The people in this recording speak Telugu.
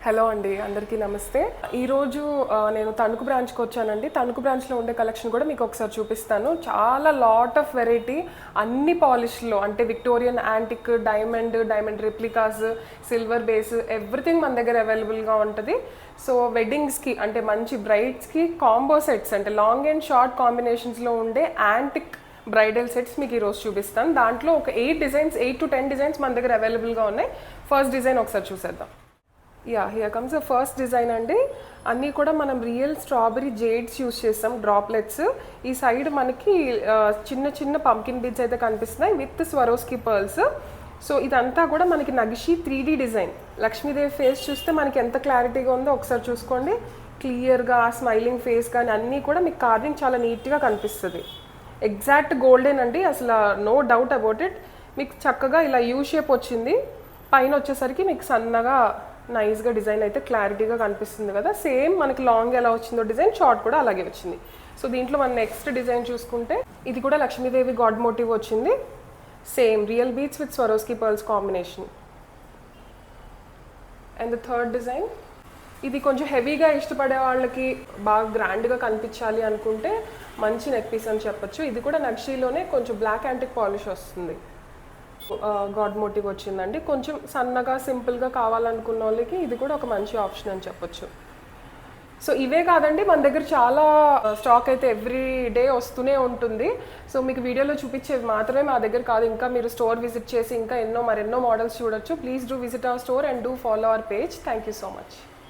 హలో అండి, అందరికీ నమస్తే. ఈరోజు నేను తణుకు బ్రాంచ్కి వచ్చానండి. తణుకు బ్రాంచ్లో ఉండే కలెక్షన్ కూడా మీకు ఒకసారి చూపిస్తాను. చాలా లాట్ ఆఫ్ వెరైటీ, అన్ని పాలిష్లో, అంటే Victorian antique, diamond replicas, silver base, everything మన దగ్గర అవైలబుల్గా ఉంటుంది. సో వెడ్డింగ్స్కి అంటే మంచి బ్రైడ్స్కి కాంబో సెట్స్, అంటే లాంగ్ అండ్ షార్ట్ కాంబినేషన్స్లో ఉండే యాంటిక్ బ్రైడల్ సెట్స్ మీకు ఈరోజు చూపిస్తాను. దాంట్లో ఒక 8 to 10 డిజైన్స్ మన దగ్గర అవైలబుల్గా ఉన్నాయి. ఫస్ట్ డిజైన్ ఒకసారి చూసేద్దాం. Here comes the first design అండి. అన్నీ కూడా మనం రియల్ స్ట్రాబెరీ జేడ్స్ యూస్ చేస్తాం, డ్రాప్లెట్స్. ఈ సైడ్ మనకి చిన్న చిన్న పంకిన్ బీడ్స్ అయితే కనిపిస్తున్నాయి విత్ స్వరోస్కి పర్ల్స్. సో ఇదంతా కూడా మనకి నగిషి 3D డిజైన్. లక్ష్మీదేవి ఫేస్ చూస్తే మనకి ఎంత క్లారిటీగా ఉందో ఒకసారి చూసుకోండి. క్లియర్గా స్మైలింగ్ ఫేస్ కానీ అన్నీ కూడా మీకు కార్వింగ్ చాలా నీట్గా కనిపిస్తుంది. ఎగ్జాక్ట్ గోల్డెన్ అండి, అసలు నో డౌట్ అబౌట్ ఇట్. మీకు చక్కగా ఇలా యూ షేప్ వచ్చింది. పైన వచ్చేసరికి మీకు సన్నగా నైస్గా డిజైన్ అయితే క్లారిటీగా కనిపిస్తుంది కదా. సేమ్ మనకి లాంగ్ ఎలా వచ్చిందో డిజైన్, షార్ట్ కూడా అలాగే వచ్చింది. సో దీంట్లో మన నెక్స్ట్ డిజైన్ చూసుకుంటే ఇది కూడా లక్ష్మీదేవి గాడ్ మోటివ్ వచ్చింది. Same real beads with Swarovski pearls combination. And the third design, ఇది కొంచెం హెవీగా ఇష్టపడే వాళ్ళకి, బాగా గ్రాండ్గా కనిపించాలి అనుకుంటే మంచి నెక్ పీస్ అని చెప్పొచ్చు. ఇది కూడా నక్షీలోనే కొంచెం బ్లాక్ యాంటిక్ పాలిష్ వస్తుంది. గాడ్ మోటివ్ వచ్చిందండి. కొంచెం సన్నగా సింపుల్గా కావాలనుకున్న వాళ్ళకి ఇది కూడా ఒక మంచి ఆప్షన్ అని చెప్పొచ్చు. సో ఇవే కాదండి, మన దగ్గర చాలా స్టాక్ అయితే ఎవ్రీ డే వస్తూనే ఉంటుంది. సో మీకు వీడియోలో చూపించేవి మాత్రమే మా దగ్గర కాదు, ఇంకా మీరు స్టోర్ విజిట్ చేసి ఇంకా మరెన్నో మోడల్స్ చూడొచ్చు. Please do visit our store and do follow our page. Thank you so much.